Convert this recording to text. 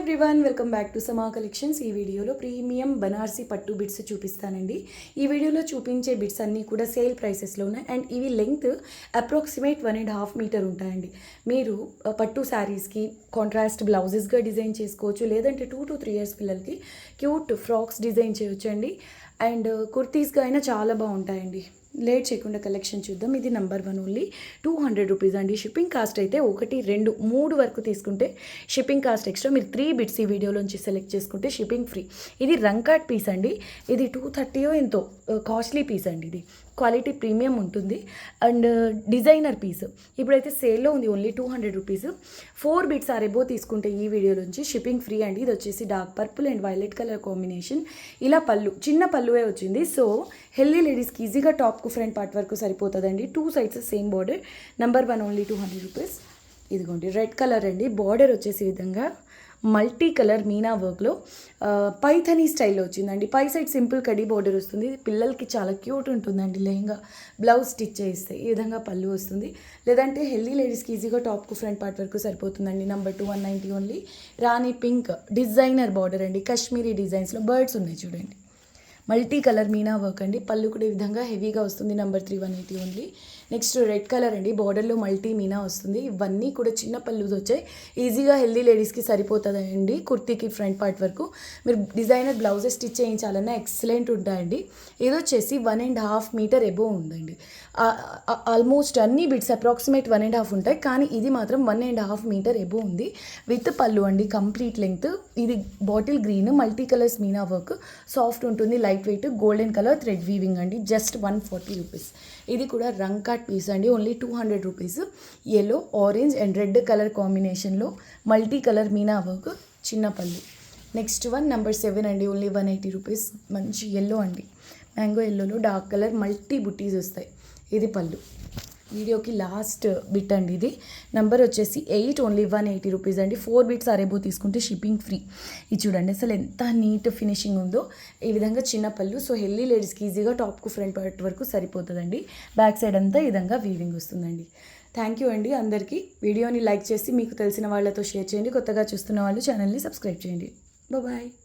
Everyone, welcome back to సమా collections. ఈ వీడియోలో ప్రీమియం బనారసి పట్టు బిట్స్ చూపిస్తానండి. ఈ వీడియోలో చూపించే బిట్స్ అన్నీ కూడా సేల్ ప్రైసెస్లో ఉన్నాయి అండ్ ఇవి లెంగ్త్ అప్రాక్సిమేట్ 1.5 మీటర్ ఉంటాయండి. మీరు పట్టు శారీస్కి కాంట్రాస్ట్ బ్లౌజెస్గా డిజైన్ చేసుకోవచ్చు, లేదంటే 2 to 3 years పిల్లలకి క్యూట్ ఫ్రాక్స్ డిజైన్ చేయొచ్చు అండి. అండ్ కుర్తీస్గా అయినా చాలా బాగుంటాయండి. లేట్ చేయకుండా కలెక్షన్ చూద్దాం. ఇది నెంబర్ 1 ఓన్లీ 200 రూపీస్ అండి. షిప్పింగ్ కాస్ట్ అయితే 1, 2, 3 వరకు తీసుకుంటే షిప్పింగ్ కాస్ట్ ఎక్స్ట్రా. మీరు 3 బిట్స్ ఈ వీడియోలోంచి సెలెక్ట్ చేసుకుంటే షిప్పింగ్ ఫ్రీ. ఇది రంకాట్ పీస్ అండి. ఇది 230 ఎంతో కాస్ట్లీ పీస్ అండి. ఇది క్వాలిటీ ప్రీమియం ఉంటుంది అండ్ డిజైనర్ పీస్. ఇప్పుడైతే సేల్లో ఉంది only 200 rupees. 4 bits or above తీసుకుంటే ఈ వీడియోలోంచి షిప్పింగ్ ఫ్రీ అండి. ఇది వచ్చేసి dark purple and violet colour combination. ఇలా పళ్ళు చిన్న పళ్ళువే వచ్చింది. సో హెల్దీ లేడీస్కి ఈజీగా టాప్కు ఫ్రంట్ పార్ట్ వరకు సరిపోతుందండి. 2 sides same border. Number 1 only 200 rupees. ఇదిగోండి రెడ్ కలర్ అండి. బార్డర్ వచ్చేసి విధంగా మల్టీ కలర్ మీనా వర్క్లో పైథనీ స్టైల్లో వచ్చిందండి. పై సైడ్ సింపుల్ కడీ బార్డర్ వస్తుంది. పిల్లలకి చాలా క్యూట్ ఉంటుందండి. లెహంగా బ్లౌజ్ స్టిచ్ చేస్తే ఈ విధంగా పళ్ళు వస్తుంది. లేదంటే హెల్దీ లేడీస్కి ఈజీగా టాప్కు ఫ్రంట్ పార్ట్ వరకు సరిపోతుందండి. Number 2 190 only. Rani pink designer border అండి. కాశ్మీరీ డిజైన్స్లో బర్డ్స్ ఉన్నాయి చూడండి. మల్టీ కలర్ మీనా వర్క్ అండి. పళ్ళు కూడా ఈ విధంగా హెవీగా వస్తుంది. Number 3 180 only. Next red colour అండి. బార్డర్లో మల్టీ మీనా వస్తుంది. ఇవన్నీ కూడా చిన్న పళ్ళు వచ్చాయి. ఈజీగా హెల్దీ లేడీస్కి సరిపోతుందండి. కుర్తీకి ఫ్రంట్ పార్ట్ వరకు మీరు డిజైనర్ బ్లౌజెస్ స్టిచ్ చేయించాలన్నా ఎక్సలెంట్ ఉంటాయండి. ఇది వచ్చేసి 1.5 మీటర్ ఎబో ఉందండి. ఆల్మోస్ట్ అన్ని బిట్స్ అప్రాక్సిమేట్ 1.5 ఉంటాయి, కానీ ఇది మాత్రం 1.5 మీటర్ ఎబో ఉంది. విత్ పళ్ళు అండి. Complete length. ఇది bottle green multi colours meena work. Soft ఉంటుంది, light weight, golden colour thread weaving అండి. Just 140 rupees. ఇది కూడా రంకాట్ పీస్ అండి. Only 200 rupees. Yellow, orange and red colour కాంబినేషన్లో మల్టీ కలర్ మీనా వర్క్, చిన్న పళ్ళు. నెక్స్ట్ వన్ నెంబర్ 7 అండి. Only 180 rupees. మంచి ఎల్లో అండి. మ్యాంగో ఎల్లోలో డార్క్ కలర్ మల్టీ బుట్టీస్ వస్తాయి. ఇది పళ్ళు. వీడియోకి లాస్ట్ బిట్ అండి. ఇది నెంబర్ వచ్చేసి 8 ఓన్లీ 180 రూపీస్ అండి. 4 బిట్స్ అరేబో తీసుకుంటే షిప్పింగ్ ఫ్రీ. ఇది చూడండి అసలు ఎంత నీట్ ఫినిషింగ్ ఉందో. ఈ విధంగా చిన్న పళ్ళు. సో హెల్దీ లేడీస్కి ఈజీగా టాప్కు ఫ్రంట్ పార్ట్ వరకు సరిపోతుందండి. బ్యాక్ సైడ్ అంతా ఈ విధంగా వీవింగ్ వస్తుందండి. థ్యాంక్ యూ అండి అందరికీ. వీడియోని లైక్ చేసి మీకు తెలిసిన వాళ్ళతో షేర్ చేయండి. కొత్తగా చూస్తున్న వాళ్ళు ఛానల్ని సబ్స్క్రైబ్ చేయండి. బాయ్.